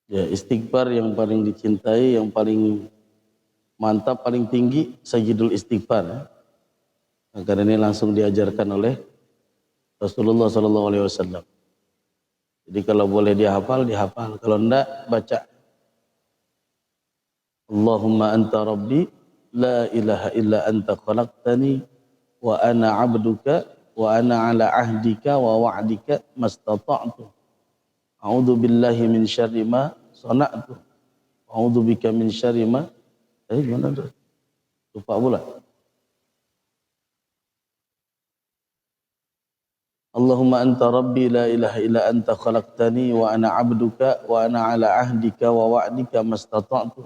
Ya, istighfar yang paling dicintai, yang paling mantap, paling tinggi Sayyidul Istighfar. Karena ini langsung diajarkan oleh Rasulullah SAW. Jadi kalau boleh dihafal, dihafal. Kalau enggak, baca. Allahumma anta rabbi, la ilaha illa anta khalaqtani, wa ana abduka, wa ana ala ahdika wa wa'dika mastata'tu. A'udzu billahi min syarri ma sana'tu. A'udzu bika min syarri ma gimana tuh? Lupa pula. Allahumma anta rabbi la ilaha illa anta khalaqtani wa ana 'abduka wa ana 'ala ahdika wa wa'dika mastata'tu.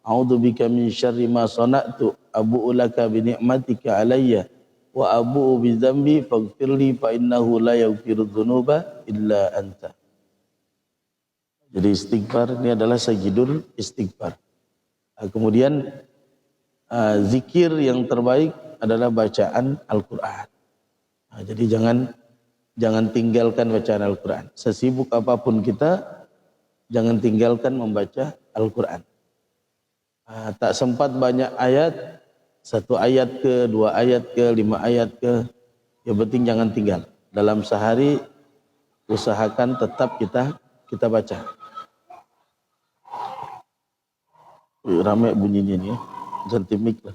A'udzu bika min syarri ma sana'tu. Abu'u laka bi ni'matika 'alayya wa abu'u bi dzambi faghfirli fa innahu la yaghfiru dzunuba illa anta. Jadi istighfar ini adalah sayyidul istighfar. Kemudian zikir yang terbaik adalah bacaan Al-Quran. Jadi jangan tinggalkan bacaan Al-Quran. Sesibuk apapun kita, jangan tinggalkan membaca Al-Quran. Tak sempat banyak ayat, 1 ayat ke, 2 ayat ke, 5 ayat ke, yang penting jangan tinggal. Dalam sehari usahakan tetap kita baca. Ramai bunyinya nih ya, ganti mic lah.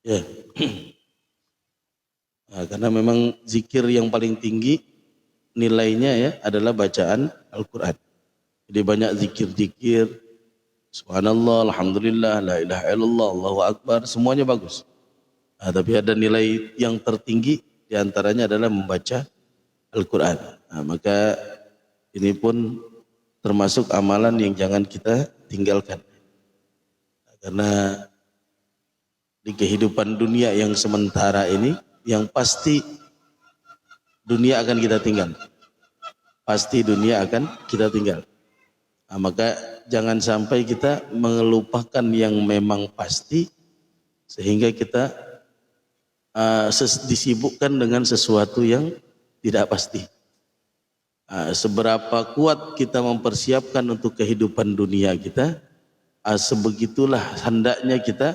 Ya. Karena memang zikir yang paling tinggi nilainya ya adalah bacaan Al-Quran. Jadi banyak zikir-zikir, subhanallah, alhamdulillah, la ilaha illallah, Allahu akbar, semuanya bagus. Tapi ada nilai yang tertinggi diantaranya adalah membaca Al-Quran. Maka ini pun termasuk amalan yang jangan kita tinggalkan. Karena di kehidupan dunia yang sementara ini, yang pasti dunia akan kita tinggal. Pasti dunia akan kita tinggal. Maka jangan sampai kita mengelupakan yang memang pasti, sehingga kita disibukkan dengan sesuatu yang tidak pasti. Seberapa kuat kita mempersiapkan untuk kehidupan dunia kita, sebegitulah hendaknya kita,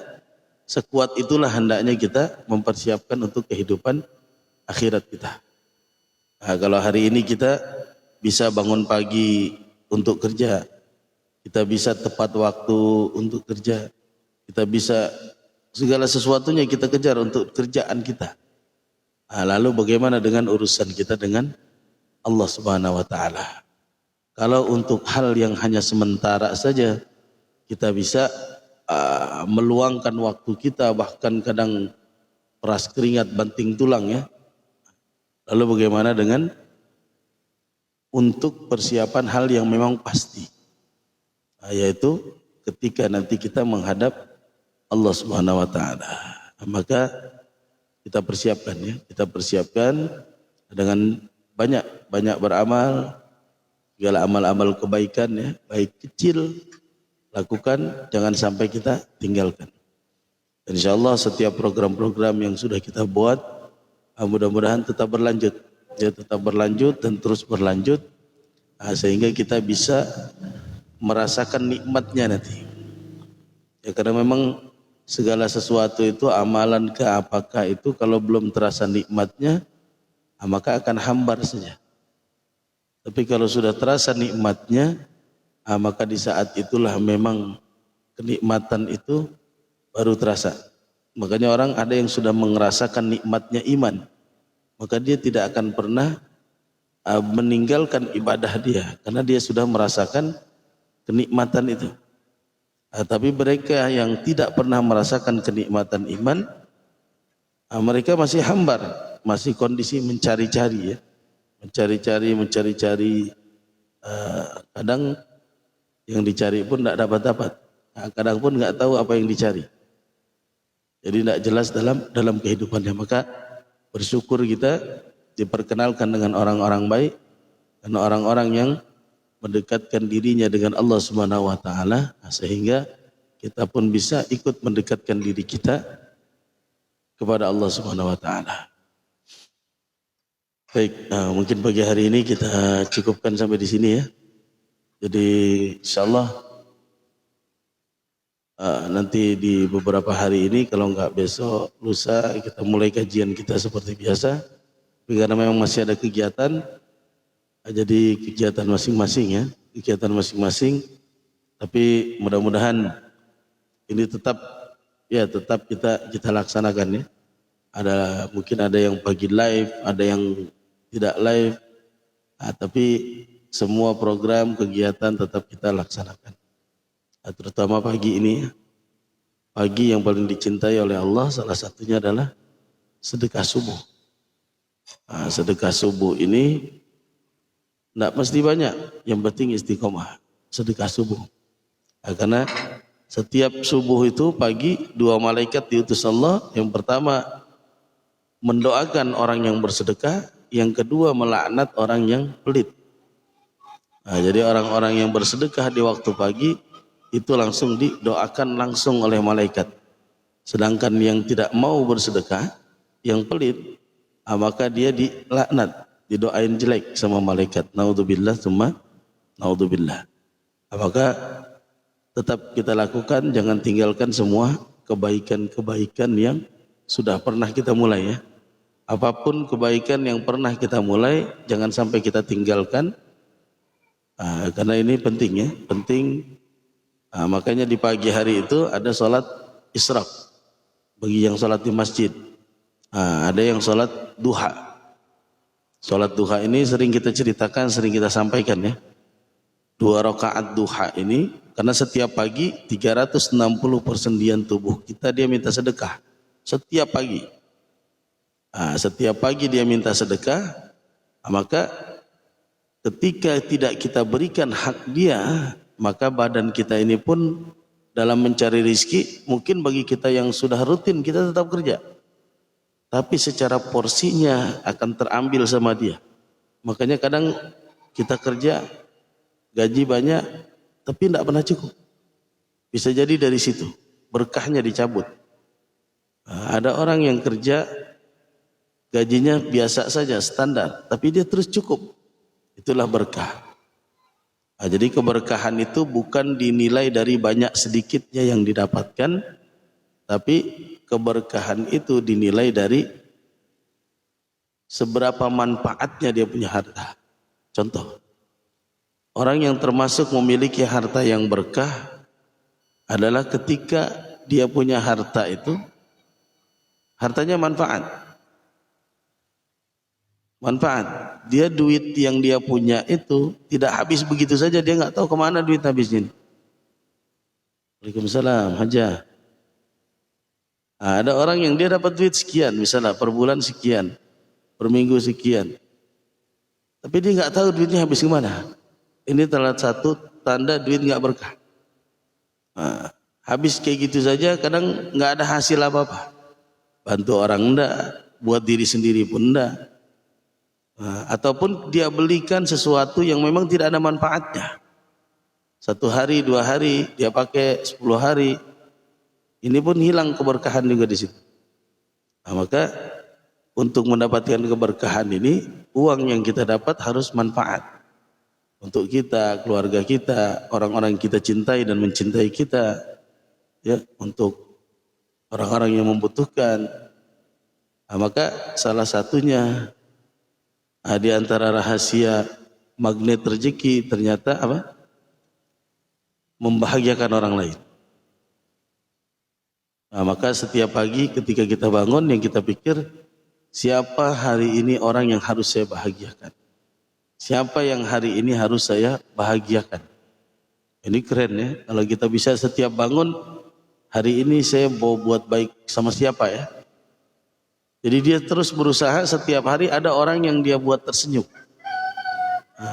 sekuat itulah hendaknya kita mempersiapkan untuk kehidupan akhirat kita. Kalau hari ini kita bisa bangun pagi untuk kerja, kita bisa tepat waktu untuk kerja, kita bisa segala sesuatunya kita kejar untuk kerjaan kita. Lalu bagaimana dengan urusan kita dengan Allah Subhanahu wa taala? Kalau untuk hal yang hanya sementara saja kita bisa meluangkan waktu kita, bahkan kadang peras keringat banting tulang ya. Lalu bagaimana dengan untuk persiapan hal yang memang pasti, yaitu ketika nanti kita menghadap Allah Subhanahu wa taala. Maka kita persiapkan ya, kita persiapkan dengan banyak beramal, segala amal-amal kebaikan ya, baik kecil lakukan, jangan sampai kita tinggalkan. Insyaallah setiap program-program yang sudah kita buat mudah-mudahan tetap berlanjut. Ya, tetap berlanjut dan terus berlanjut, sehingga kita bisa merasakan nikmatnya nanti. Ya, karena memang segala sesuatu itu, amalan ke apakah itu, kalau belum terasa nikmatnya, maka akan hambar saja. Tapi kalau sudah terasa nikmatnya, maka di saat itulah memang kenikmatan itu baru terasa. Makanya orang ada yang sudah merasakan nikmatnya iman, maka dia tidak akan pernah meninggalkan ibadah dia, karena dia sudah merasakan kenikmatan itu. Tapi mereka yang tidak pernah merasakan kenikmatan iman, mereka masih hambar, masih kondisi mencari-cari ya, mencari-cari, kadang yang dicari pun tidak dapat, kadang pun nggak tahu apa yang dicari. Jadi tidak jelas dalam kehidupannya. Maka bersyukur kita diperkenalkan dengan orang-orang baik, karena orang-orang yang mendekatkan dirinya dengan Allah Subhanahu wa taala, sehingga kita pun bisa ikut mendekatkan diri kita kepada Allah Subhanahu wa taala. Baik, mungkin pagi hari ini kita cukupkan sampai di sini ya. Jadi insyaallah nanti di beberapa hari ini, kalau enggak besok, lusa, kita mulai kajian kita seperti biasa. Tapi karena memang masih ada kegiatan, jadi kegiatan masing-masing ya, kegiatan masing-masing. Tapi mudah-mudahan ini tetap kita laksanakan ya. Mungkin ada yang pagi live, ada yang tidak live, tapi semua program kegiatan tetap kita laksanakan. Terutama pagi ini, pagi yang paling dicintai oleh Allah, salah satunya adalah sedekah subuh. Sedekah subuh ini tidak mesti banyak, yang penting istiqomah. Sedekah subuh. Karena setiap subuh itu pagi, 2 malaikat diutus Allah. Yang pertama mendoakan orang yang bersedekah, yang kedua melaknat orang yang pelit. Jadi orang-orang yang bersedekah di waktu pagi itu langsung didoakan langsung oleh malaikat. Sedangkan yang tidak mau bersedekah, yang pelit, maka dia dilaknat, didoain jelek sama malaikat. Naudzubillah tsumma naudzubillah. Maka tetap kita lakukan, jangan tinggalkan semua kebaikan-kebaikan yang sudah pernah kita mulai ya. Apapun kebaikan yang pernah kita mulai, jangan sampai kita tinggalkan. Karena ini penting ya, penting. Makanya di pagi hari itu ada sholat isyraq bagi yang sholat di masjid. Ada yang sholat duha. Sholat duha ini sering kita ceritakan, sering kita sampaikan ya. 2 rakaat duha ini, karena setiap pagi 360 persendian tubuh kita dia minta sedekah. Setiap pagi. Setiap pagi dia minta sedekah, maka ketika tidak kita berikan hak dia, maka badan kita ini pun dalam mencari rizki, mungkin bagi kita yang sudah rutin kita tetap kerja, tapi secara porsinya akan terambil sama dia. Makanya kadang kita kerja gaji banyak tapi tidak pernah cukup. Bisa jadi dari situ berkahnya dicabut. Ada orang yang kerja gajinya biasa saja, standar, tapi dia terus cukup. Itulah berkah. Jadi keberkahan itu bukan dinilai dari banyak sedikitnya yang didapatkan, tapi keberkahan itu dinilai dari seberapa manfaatnya dia punya harta. Contoh, orang yang termasuk memiliki harta yang berkah adalah ketika dia punya harta itu, hartanya manfaat. Dia duit yang dia punya itu tidak habis begitu saja, dia nggak tahu kemana duit habisnya. Waalaikumsalam, Hajah. Ada orang yang dia dapat duit sekian, misalnya per bulan sekian, per minggu sekian, tapi dia nggak tahu duitnya habis kemana. Ini salah satu tanda duit nggak berkah. Habis kayak gitu saja, kadang nggak ada hasil apa-apa. Bantu orang enggak, buat diri sendiri pun enggak. Ataupun dia belikan sesuatu yang memang tidak ada manfaatnya. 1 hari, 2 hari, dia pakai 10 hari. Ini pun hilang keberkahan juga di situ. Maka untuk mendapatkan keberkahan ini, uang yang kita dapat harus manfaat. Untuk kita, keluarga kita, orang-orang yang kita cintai dan mencintai kita. Ya, untuk orang-orang yang membutuhkan. Maka salah satunya, di antara rahasia magnet rezeki ternyata apa? Membahagiakan orang lain. Maka setiap pagi ketika kita bangun, yang kita pikir, siapa hari ini orang yang harus saya bahagiakan? Siapa yang hari ini harus saya bahagiakan? Ini keren ya, kalau kita bisa setiap bangun, hari ini saya mau buat baik sama siapa ya? Jadi dia terus berusaha, setiap hari ada orang yang dia buat tersenyum.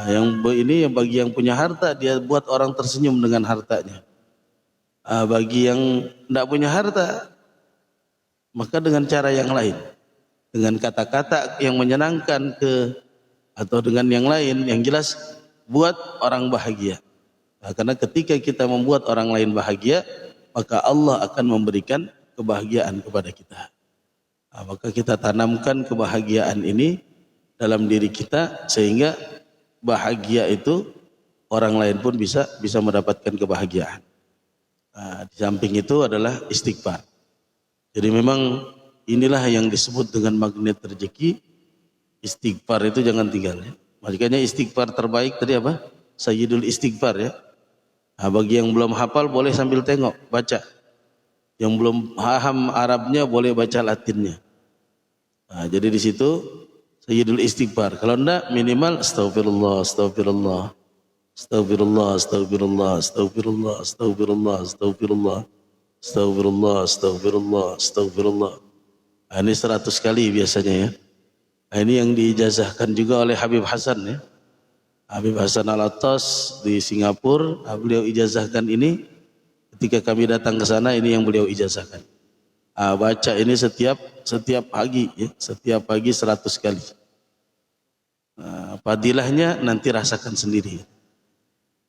Yang ini bagi yang punya harta, dia buat orang tersenyum dengan hartanya. Bagi yang tidak punya harta, maka dengan cara yang lain, dengan kata-kata yang menyenangkan atau dengan yang lain, yang jelas buat orang bahagia. Nah, karena ketika kita membuat orang lain bahagia, maka Allah akan memberikan kebahagiaan kepada kita. Nah, maka kita tanamkan kebahagiaan ini dalam diri kita sehingga bahagia itu orang lain pun bisa mendapatkan kebahagiaan. Nah, di samping itu adalah istighfar. Jadi memang inilah yang disebut dengan magnet rezeki. Istighfar itu jangan tinggal ya. Makanya istighfar terbaik tadi apa? Sayyidul istighfar ya. Nah, bagi yang belum hafal boleh sambil tengok, baca. Yang belum paham Arabnya boleh baca Latinnya. Nah, jadi di situ sayyidul istighfar. Kalau enggak minimal astagfirullah, astagfirullah. Astagfirullah, astagfirullah, astagfirullah, astagfirullah, astagfirullah. Astagfirullah, astagfirullah, astagfirullah. Nah, ini 100 kali biasanya ya. Nah, ini yang diijazahkan juga oleh Habib Hasan ya. Habib Hasan Al-Attas di Singapura, beliau ijazahkan ini ketika kami datang ke sana, ini yang beliau ijazahkan. Baca ini setiap pagi ya, setiap pagi 100 kali. Fadilahnya nanti rasakan sendiri.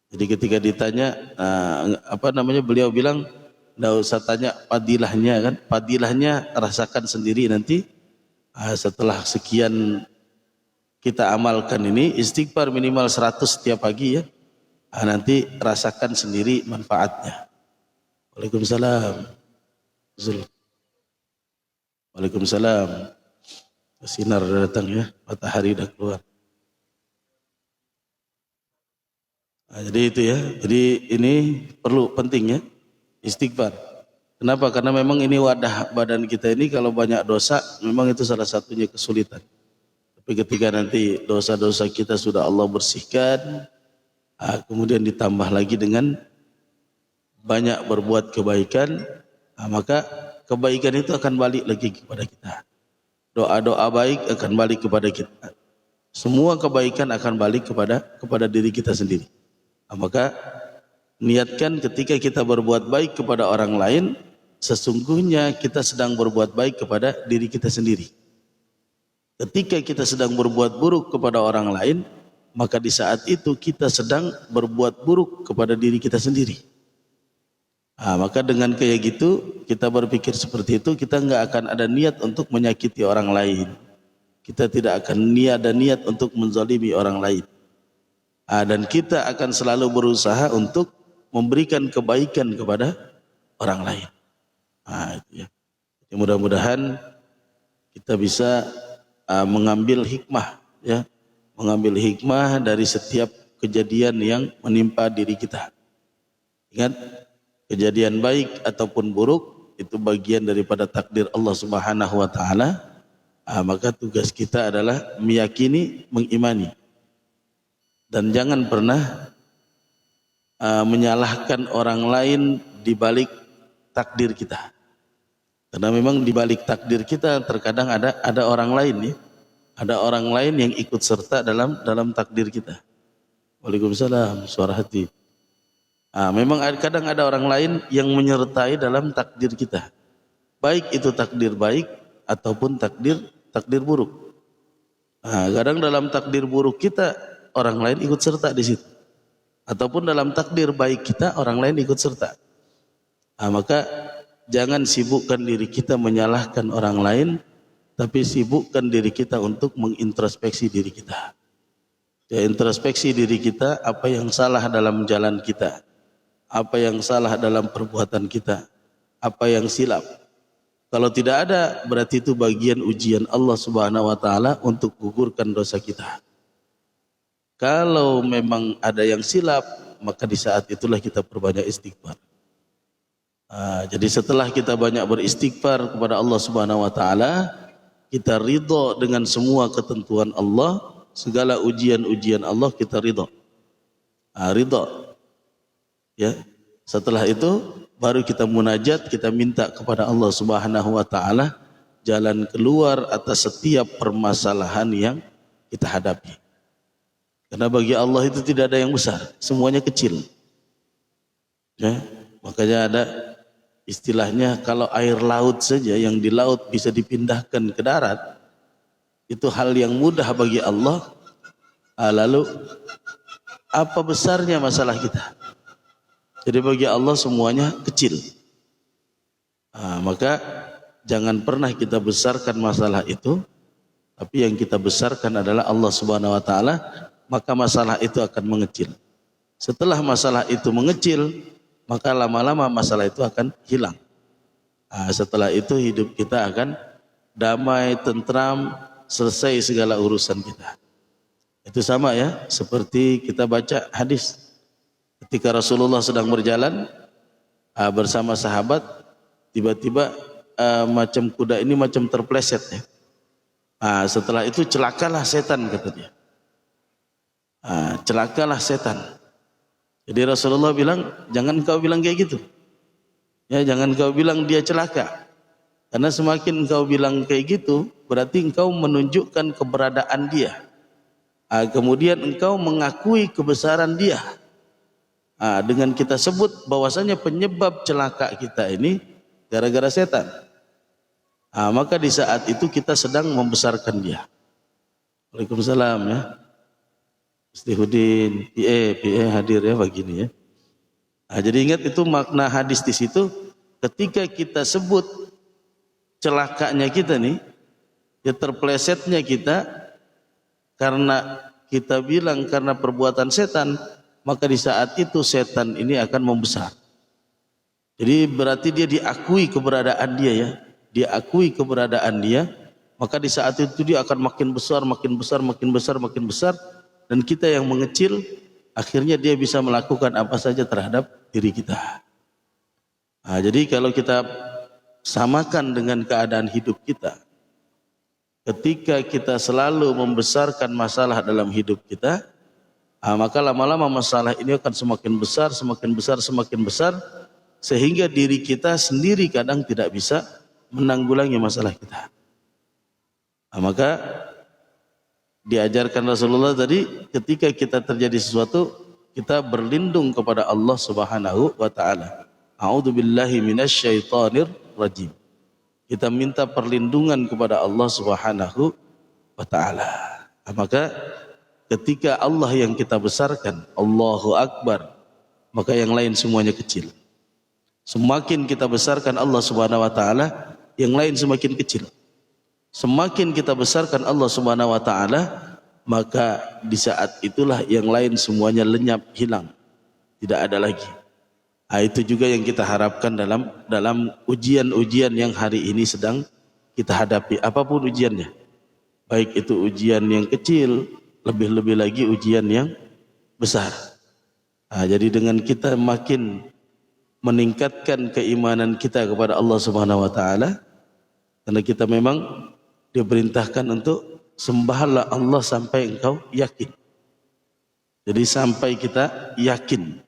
Jadi ketika ditanya beliau bilang enggak usah tanya fadilahnya kan, fadilahnya rasakan sendiri nanti. Setelah sekian kita amalkan ini istighfar minimal 100 setiap pagi ya. Nanti rasakan sendiri manfaatnya. Waalaikumsalam. Waalaikumsalam. Sinar datang ya, matahari dah keluar. Jadi itu ya. Jadi ini penting ya istighfar. Kenapa? Karena memang ini wadah badan kita ini kalau banyak dosa, memang itu salah satunya kesulitan. Tapi ketika nanti dosa-dosa kita sudah Allah bersihkan, kemudian ditambah lagi dengan banyak berbuat kebaikan, maka kebaikan itu akan balik lagi kepada kita. Doa-doa baik akan balik kepada kita. Semua kebaikan akan balik kepada diri kita sendiri. Maka niatkan ketika kita berbuat baik kepada orang lain, sesungguhnya kita sedang berbuat baik kepada diri kita sendiri. Ketika kita sedang berbuat buruk kepada orang lain, maka di saat itu kita sedang berbuat buruk kepada diri kita sendiri. Maka dengan kayak gitu, kita berpikir seperti itu, kita enggak akan ada niat untuk menyakiti orang lain. Kita tidak akan ada niat untuk menzalimi orang lain. Dan kita akan selalu berusaha untuk memberikan kebaikan kepada orang lain. Itu ya. Mudah-mudahan kita bisa mengambil hikmah ya, mengambil hikmah dari setiap kejadian yang menimpa diri kita. Ingat, kejadian baik ataupun buruk itu bagian daripada takdir Allah Subhanahu wa taala. Maka tugas kita adalah meyakini, mengimani. Dan jangan pernah menyalahkan orang lain di balik takdir kita. Karena memang di balik takdir kita terkadang ada orang lain ya. Ada orang lain yang ikut serta dalam takdir kita. Waalaikumsalam, suara hati. Memang kadang ada orang lain yang menyertai dalam takdir kita. Baik itu takdir baik ataupun takdir buruk. Kadang dalam takdir buruk kita orang lain ikut serta di situ. Ataupun dalam takdir baik kita orang lain ikut serta. Maka jangan sibukkan diri kita menyalahkan orang lain, tapi sibukkan diri kita untuk mengintrospeksi diri kita. Ya, introspeksi diri kita, apa yang salah dalam jalan kita, apa yang salah dalam perbuatan kita, apa yang silap. Kalau tidak ada, berarti itu bagian ujian Allah Subhanahu wa taala untuk gugurkan dosa kita. Kalau memang ada yang silap, maka di saat itulah kita perbanyak istighfar. Jadi setelah kita banyak beristighfar kepada Allah Subhanahu wa taala, kita ridha dengan semua ketentuan Allah, segala ujian-ujian Allah kita ridha. Ridha. Ya. Setelah itu baru kita munajat, kita minta kepada Allah Subhanahu wa taala jalan keluar atas setiap permasalahan yang kita hadapi. Karena bagi Allah itu tidak ada yang besar, semuanya kecil. Ya, makanya ada istilahnya kalau air laut saja yang di laut bisa dipindahkan ke darat, itu hal yang mudah bagi Allah. Lalu apa besarnya masalah kita. Jadi bagi Allah semuanya kecil. Maka jangan pernah kita besarkan masalah itu, tapi yang kita besarkan adalah Allah Subhanahu wa taala, maka masalah itu akan mengecil. Setelah masalah itu mengecil, maka lama-lama masalah itu akan hilang. Setelah itu hidup kita akan damai, tentram, selesai segala urusan kita. Itu sama ya, seperti kita baca hadis. Ketika Rasulullah sedang berjalan bersama sahabat, tiba-tiba macam kuda ini macam terpleset ya. Setelah itu celakalah setan, kata dia. Celakalah setan. Jadi Rasulullah bilang, jangan kau bilang kayak gitu. Ya, jangan kau bilang dia celaka. Karena semakin kau bilang kayak gitu, berarti engkau menunjukkan keberadaan dia. Kemudian engkau mengakui kebesaran dia. Dengan kita sebut bahwasanya penyebab celaka kita ini gara-gara setan. Maka di saat itu kita sedang membesarkan dia. Waalaikumsalam ya. Ustaz Hudin, PA hadir ya begini ya. Jadi ingat itu makna hadis di situ, ketika kita sebut celakanya kita nih, ya terplesetnya kita karena kita bilang karena perbuatan setan, maka di saat itu setan ini akan membesar. Jadi berarti dia diakui keberadaan dia ya, diakui keberadaan dia, maka di saat itu dia akan makin besar, makin besar, makin besar, makin besar, dan kita yang mengecil, akhirnya dia bisa melakukan apa saja terhadap diri kita. Jadi kalau kita samakan dengan keadaan hidup kita, ketika kita selalu membesarkan masalah dalam hidup kita, maka lama-lama masalah ini akan semakin besar, semakin besar, semakin besar, sehingga diri kita sendiri kadang tidak bisa menanggulangi masalah kita. Maka diajarkan Rasulullah tadi, ketika kita terjadi sesuatu, kita berlindung kepada Allah Subhanahu wa taala. A'udzubillahi minasyaitonir rajim. Kita minta perlindungan kepada Allah Subhanahu wa taala. Maka ketika Allah yang kita besarkan, Allahu Akbar, maka yang lain semuanya kecil. Semakin kita besarkan Allah Subhanahu wa taala, yang lain semakin kecil. Semakin kita besarkan Allah Subhanahu wa taala, maka di saat itulah yang lain semuanya lenyap, hilang, tidak ada lagi. Itu juga yang kita harapkan dalam ujian-ujian yang hari ini sedang kita hadapi, apapun ujiannya. Baik itu ujian yang kecil, lebih-lebih lagi ujian yang besar. Jadi dengan kita makin meningkatkan keimanan kita kepada Allah Subhanahu wa taala, karena kita memang diperintahkan untuk sembahlah Allah sampai engkau yakin. Jadi sampai kita yakin.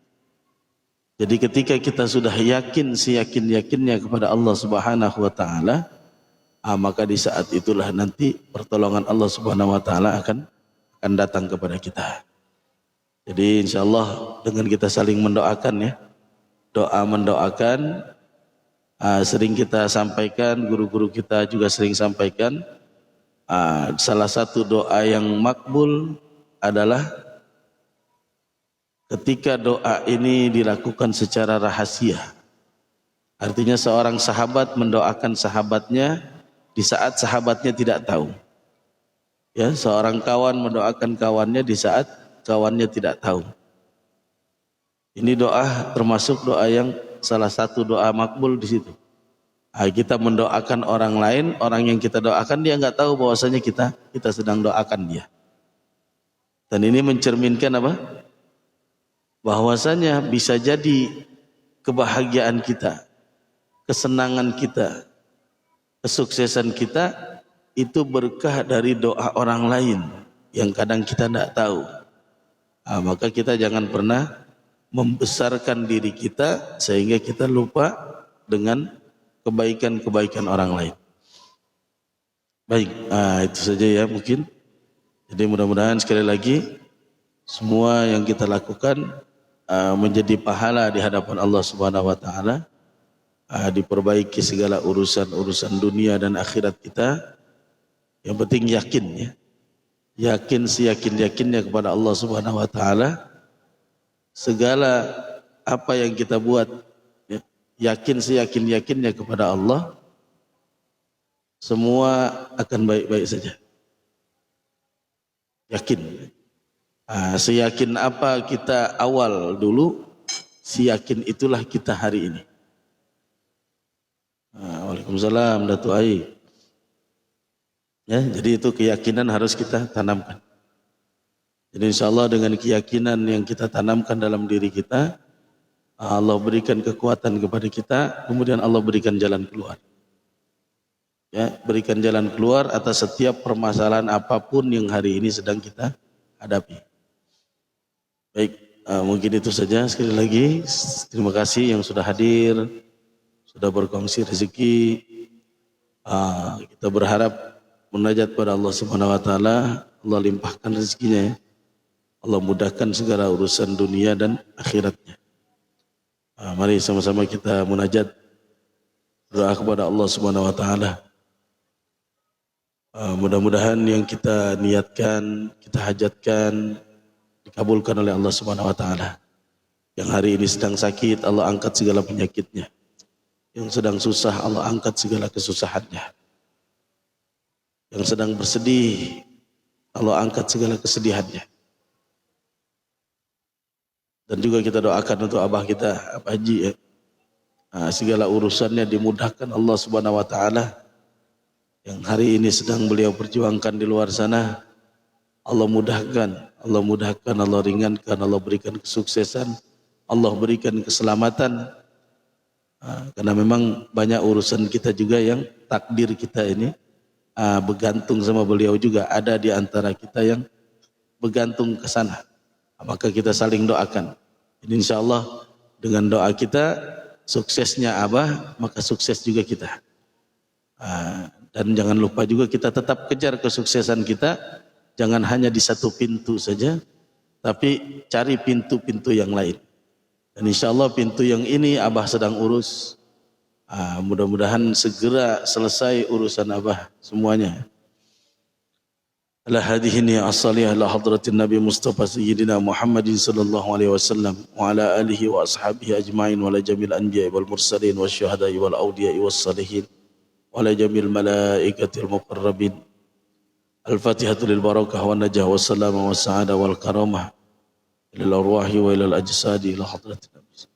Jadi ketika kita sudah yakin seyakin-yakinnya kepada Allah Subhanahu wa taala, maka di saat itulah nanti pertolongan Allah Subhanahu wa taala akan datang kepada kita. Jadi insyaallah dengan kita saling mendoakan ya. Doa mendoakan sering kita sampaikan, guru-guru kita juga sering sampaikan. Salah satu doa yang makbul adalah ketika doa ini dilakukan secara rahasia. Artinya seorang sahabat mendoakan sahabatnya di saat sahabatnya tidak tahu. Ya, seorang kawan mendoakan kawannya di saat kawannya tidak tahu. Ini doa termasuk doa yang salah satu doa makbul di situ. Kita mendoakan orang lain, orang yang kita doakan dia nggak tahu bahwasanya kita sedang doakan dia. Dan ini mencerminkan apa? Bahwasanya bisa jadi kebahagiaan kita, kesenangan kita, kesuksesan kita itu berkah dari doa orang lain yang kadang kita tidak tahu. Maka kita jangan pernah membesarkan diri kita sehingga kita lupa dengan kebaikan-kebaikan orang lain. Baik, itu saja ya mungkin. Jadi mudah-mudahan sekali lagi semua yang kita lakukan menjadi pahala di hadapan Allah Subhanahu wa taala, diperbaiki segala urusan dunia dan akhirat kita. Yang penting yakin ya. Yakin seyakin-yakinnya kepada Allah Subhanahu wa taala, segala apa yang kita buat, ya, yakin seyakin-yakinnya kepada Allah, semua akan baik-baik saja. Yakin. Seyakin apa kita awal dulu, seyakin itulah kita hari ini. Waalaikumsalam Datuk Ai. Ya, jadi itu keyakinan harus kita tanamkan. Jadi insya Allah dengan keyakinan yang kita tanamkan dalam diri kita, Allah berikan kekuatan kepada kita, kemudian Allah berikan jalan keluar. Ya, berikan jalan keluar atas setiap permasalahan apapun yang hari ini sedang kita hadapi. Baik, mungkin itu saja. Sekali lagi, terima kasih yang sudah hadir, sudah berkongsi rezeki. Kita berharap munajat pada Allah Subhanahu Wa Taala, Allah limpahkan rezekinya, Allah mudahkan segala urusan dunia dan akhiratnya. Mari sama-sama kita munajat, doa kepada Allah Subhanahu Wa Taala. Mudah-mudahan yang kita niatkan, kita hajatkan dikabulkan oleh Allah Subhanahu Wa Taala. Yang hari ini sedang sakit, Allah angkat segala penyakitnya. Yang sedang susah, Allah angkat segala kesusahannya. Yang sedang bersedih, Allah angkat segala kesedihannya. Dan juga kita doakan untuk abah kita, Abah Haji, ya. Segala urusannya dimudahkan Allah Subhanahu Wa Taala. Yang hari ini sedang beliau perjuangkan di luar sana, Allah mudahkan, Allah ringankan, Allah berikan kesuksesan, Allah berikan keselamatan. Karena memang banyak urusan kita juga yang takdir kita ini bergantung sama beliau juga. Ada di antara kita yang bergantung ke sana. Maka kita saling doakan. Ini insya Allah dengan doa kita, suksesnya Abah, maka sukses juga kita. Dan jangan lupa juga kita tetap kejar kesuksesan kita. Jangan hanya di satu pintu saja, tapi cari pintu-pintu yang lain. Dan insya Allah pintu yang ini Abah sedang urus. Mudah-mudahan segera selesai urusan Abah semuanya. Ala hadihini as-salih ala hadratin Nabi Mustafa Sayyidina Muhammadin sallallahu alaihi wasallam wa ala alihi wa ashabihi ajma'in wa ala jamil anbiya wal mursalin wa syuhada'i wal awdiya'i was salihin wa ala jamil malaikatil muqarrabin. Al-Fatihatu lil barakah wa najah wa salama wa sa'ada wal karamah ilal arwahi wa ilal ajsadi ila hadratin Nabi.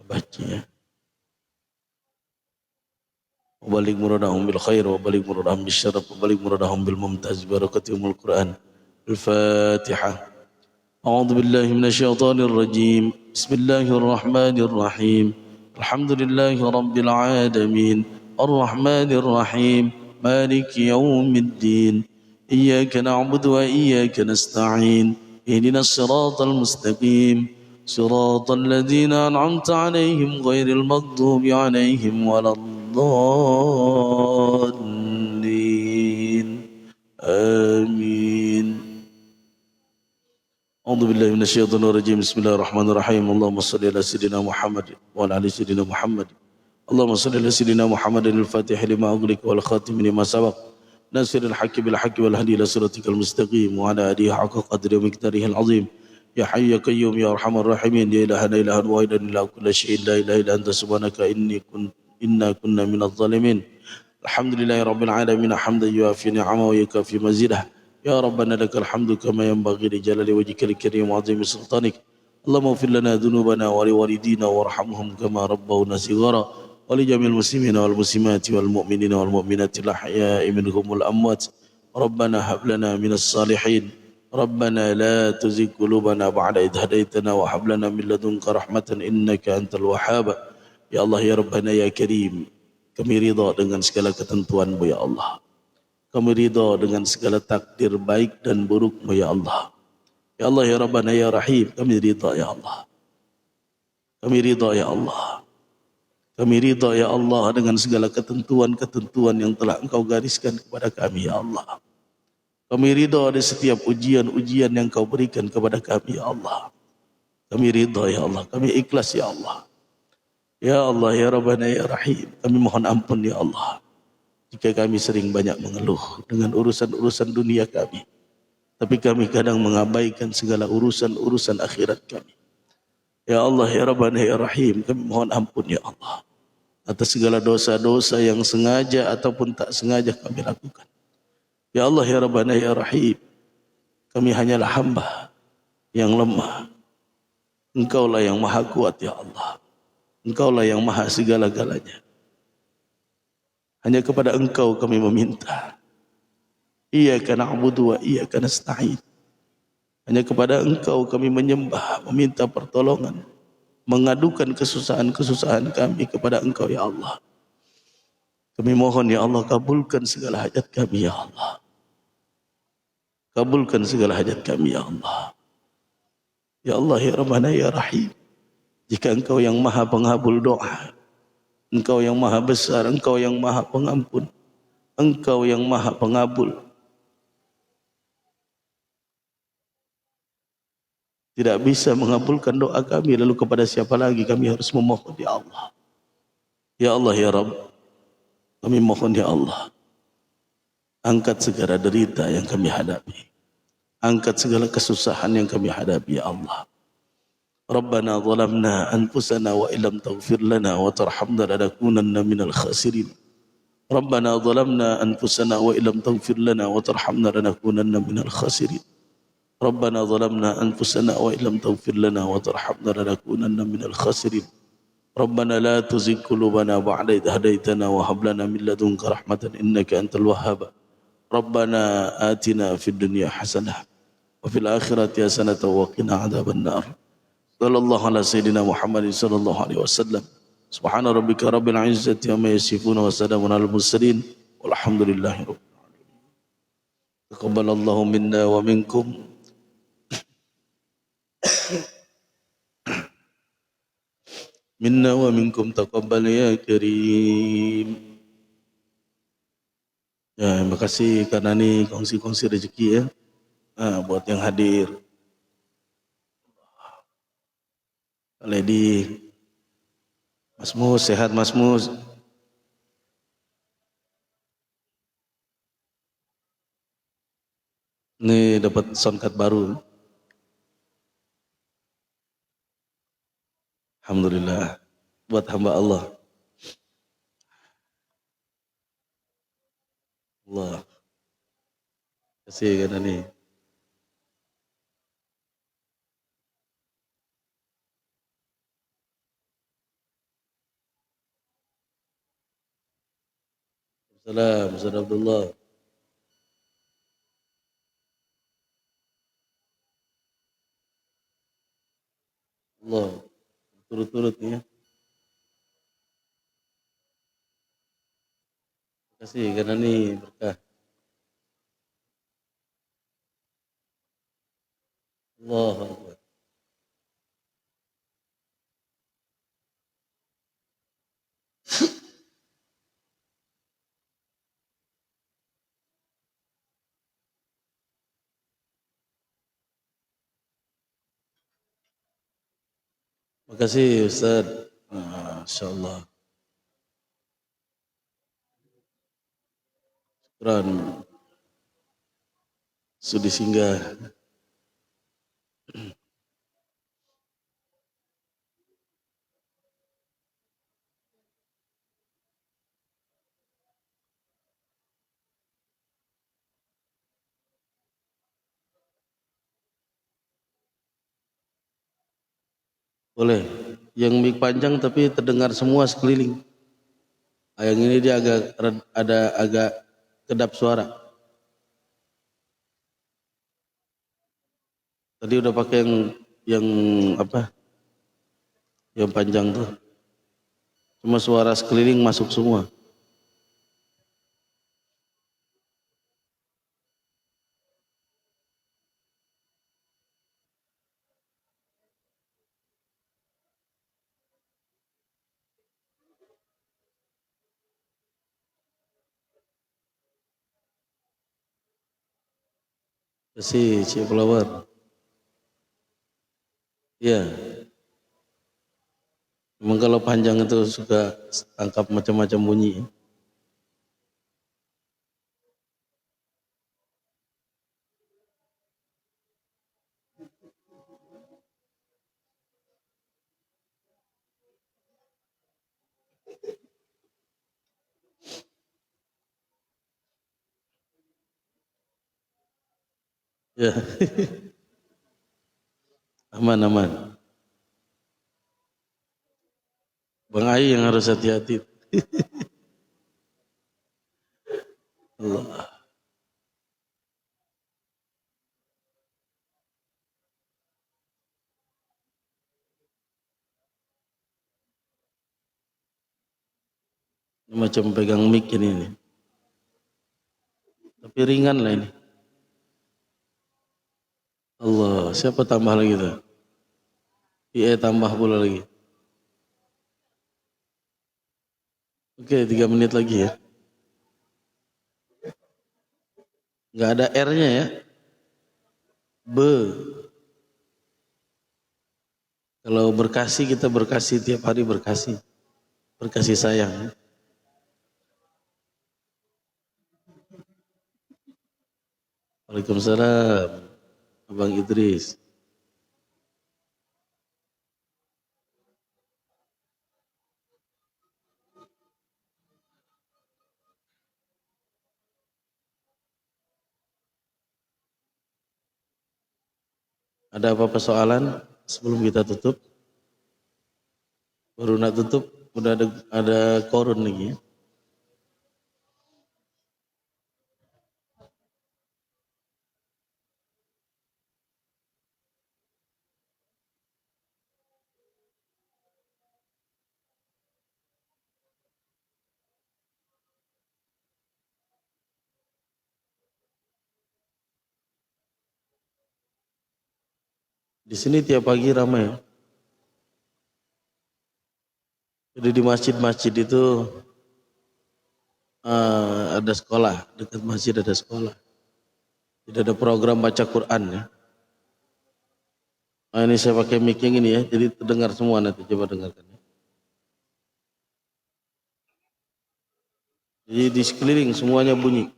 Baca ya. Wabalik muradahum bil khair, wabalik muradahum bil syaraf, wabalik muradahum bil mumtaz, barakatihumul Quran. Al-Fatihah. A'udzu billahi minasyaitonir rajim. Bismillahirrahmanirrahim. Alhamdulillahi rabbil alamin. Arrahmanir rahim. Maliki yaumiddin. Iyyaka na'budu wa iyyaka nasta'in. Ihdinas siratal mustaqim. صراط الذين أنعمت عليهم غير المغضوب عليهم ولا الضالين آمين. أعوذ بالله من الشيطان الرجيم. بسم الله الرحمن الرحيم. اللهم صل على سيدنا محمد وعلى آل سيدنا محمد. اللهم صل على سيدنا محمد الفاتح لما أغلق والخاتم لما سبق ناصر الحق بالحق والهدي إلى صراطك المستقيم وعلى آله حق قدره ومقداره العظيم. Ya Hayyu ya Qayyum ya Arhamar Rahimin ya ilahana ilahan wahidan ila kulli syai'in la ilaha illa anta subhanaka inna kunna minadh zalimin. Alhamdulillahi rabbil alamin hamdan yuafi ni'amahu wa yukafi mazidah. Ya Rabbana lakal hamdu kama yanbaghi li jalali wajhikal karim wa 'azimi sultanik. Allahumma ighfir lana dhunubana wa liwalidina warhamhum kama rabbawna shighara wa li jamil muslimina wal muslimati wal mu'minina wal mu'minati al ahya'i minhum wal amwat. Rabbana hab lana minas salihin. ربنا لا تزغ قلوبنا بعد إذ هديتنا وهب لنا من لدنك رحمة إنك أنت الوهاب. Ya Allah ya Rabbana ya Karim, kami ridha dengan segala ketentuan-Mu ya Allah. Kami ridha dengan segala takdir baik dan buruk-Mu ya Allah. Ya Allah ya Rabbana ya Rahim, kami ridha ya Allah. Kami ridha ya Allah. Kami ridha ya Allah dengan segala ketentuan-ketentuan yang telah Engkau gariskan kepada kami ya Allah. Kami ridha di setiap ujian-ujian yang Kau berikan kepada kami ya Allah. Kami ridha ya Allah, kami ikhlas ya Allah. Ya Allah, Ya Rabbana, Ya Rahim, kami mohon ampun ya Allah jika kami sering banyak mengeluh dengan urusan-urusan dunia kami, tapi kami kadang mengabaikan segala urusan-urusan akhirat kami. Ya Allah, Ya Rabbana, Ya Rahim, kami mohon ampun ya Allah atas segala dosa-dosa yang sengaja ataupun tak sengaja kami lakukan. Ya Allah, Ya Rabbana, Ya Rahim, kami hanyalah hamba yang lemah. Engkaulah yang maha kuat ya Allah. Engkaulah yang maha segala-galanya. Hanya kepada Engkau kami meminta. Iyyaka na'budu wa iyyaka nasta'in. Hanya kepada Engkau kami menyembah, meminta pertolongan, mengadukan kesusahan-kesusahan kami kepada Engkau ya Allah. Kami mohon ya Allah, kabulkan segala hajat kami ya Allah. Kabulkan segala hajat kami ya Allah. Ya Allah, Ya Rabbana, Ya Rahim. Jika Engkau yang maha pengabul doa, Engkau yang maha besar, Engkau yang maha pengampun, Engkau yang maha pengabul, tidak bisa mengabulkan doa kami, lalu kepada siapa lagi kami harus memohon ya Allah. Ya Allah, Ya Rabb, kami mohon ya Allah, angkat segala derita yang kami hadapi, angkat segala kesusahan yang kami hadapi ya Allah. Rabbana zalamna anfusana wa illam taghfir lana wa tarhamna lanakunanna minal khasirin. Rabbana zalamna anfusana wa illam taghfir lana wa tarhamna lanakunanna minal khasirin. Rabbana zalamna anfusana wa illam taghfir lana wa tarhamna lanakunanna minal khasirin. Rabbana la tuzigh qulubana ba'da idh hadaitana wa hab lana min ladunka rahmatan innaka antal wahhab. Rabbana atina fid dunya hasanah wa fil akhirati hasanah wa qina adzaban nar. Sallallahu ala sayyidina Muhammadin sallallahu alaihi wasallam. Subhana rabbika rabbil izzati amma yasifun wa salamun alal mursalin walhamdulillahi rabbil alamin. Taqabbalallahu minna wa minkum. Minna wa minkum taqabbal ya karim. Ya, terima kasih karena ini kongsi-kongsi rezeki ya. Buat yang hadir. Lady Mas Mus, sehat Mas Mus. Ini dapat soundcard baru. Alhamdulillah. Buat hamba Allah. Allah. Kasih karena ini. Salam, Ustaz Abdullah. Allah. Turut-turut ya. Terima kasih karena ini berkah. Allah Akbar. Terima kasih Ustaz. Masya-Allah. Syukran. Sudi singgah. Boleh. Yang mic panjang tapi terdengar semua sekeliling. Yang ini dia agak kedap suara. Tadi udah pakai yang apa? Yang panjang tuh. Cuma suara sekeliling masuk semua. Kasih Cik Flower. Iya. Memang Memang kalau panjang itu suka tangkap macam-macam bunyi. Ya, aman aman. Bang Ai yang harus hati-hati. Allah. Macam pegang mic ini. Tapi ringan lah ini. Allah, siapa tambah lagi tuh? PA tambah pula lagi. Oke, 3 menit lagi ya. Nggak ada R-nya ya. Be. Kalau berkasih kita berkasih tiap hari berkasih. Berkasih sayang. Waalaikumsalam. Abang Idris. Ada apa persoalan sebelum kita tutup? Baru nak tutup, udah ada korun lagi ya. Di sini tiap pagi ramai. Jadi di masjid-masjid itu ada sekolah, dekat masjid ada sekolah. Tidak ada program baca Quran ya. Nah, ini saya pakai mic yang ini ya, jadi terdengar semua nanti, coba dengarkan. Jadi di sekeliling semuanya bunyi.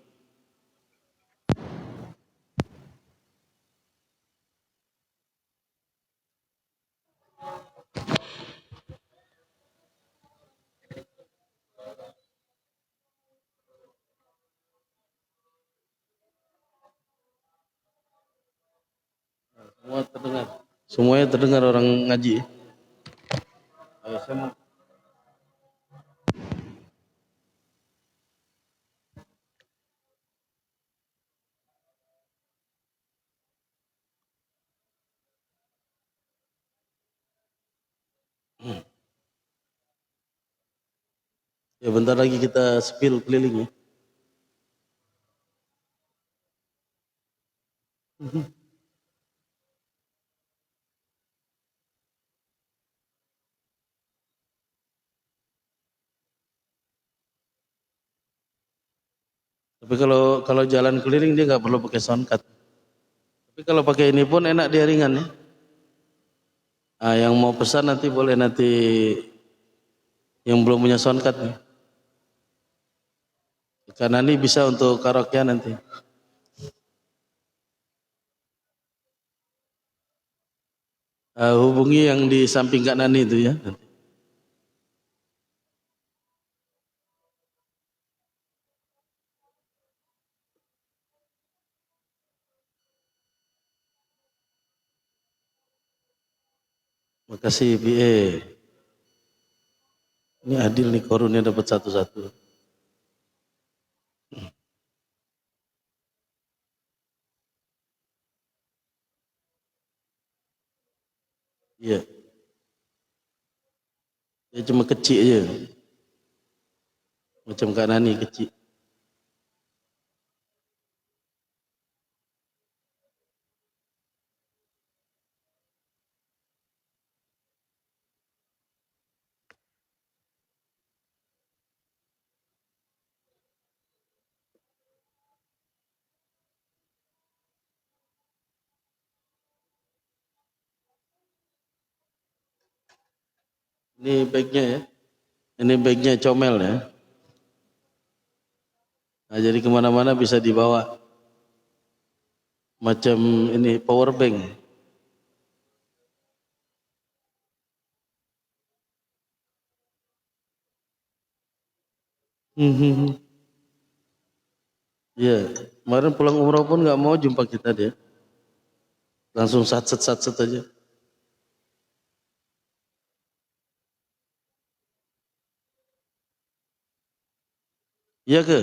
Semua terdengar. Semuanya terdengar orang ngaji. Ayo, saya mau. Ya bentar lagi kita spill keliling ya. Tapi kalau jalan keliling dia nggak perlu pakai soundcard. Tapi kalau pakai ini pun enak, dia ringan ya. Ah, yang mau pesan nanti boleh nanti yang belum punya soundcard nih. Karena ini bisa untuk karaoke nanti. Hubungi yang di samping Kak Nani itu ya. Makasih BA. Ini adil nih, korunnya dapat satu-satu. Iya. Ya cuma kecil aja. Macam Kak Nani kecil. Ini bagnya ya. Ini bagnya comel ya. Nah, jadi kemana-mana bisa dibawa. Macam ini power bank. Iya, kemarin pulang umroh pun nggak mau jumpa kita dia. Langsung satset aja. Iya ke?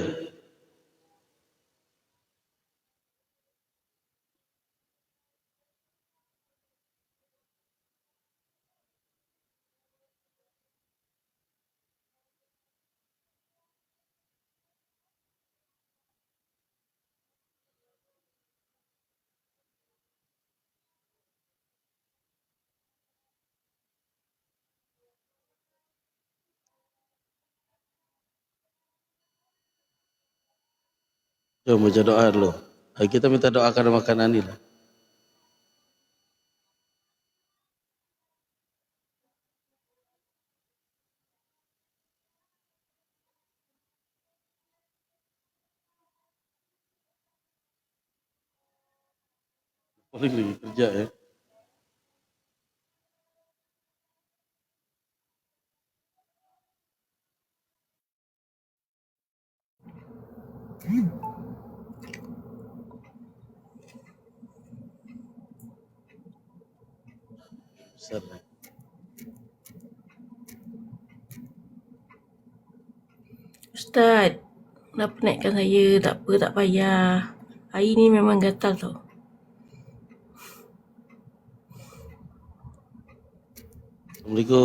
Coba baca doa dulu. Nah, kita minta doa karena makanan ini lah. Paling lagi kerja ya. Besar ya. Ustaz, kenapa naikkan saya? Tak apa, tak payah. Hari ni memang gatal tau. Assalamualaikum.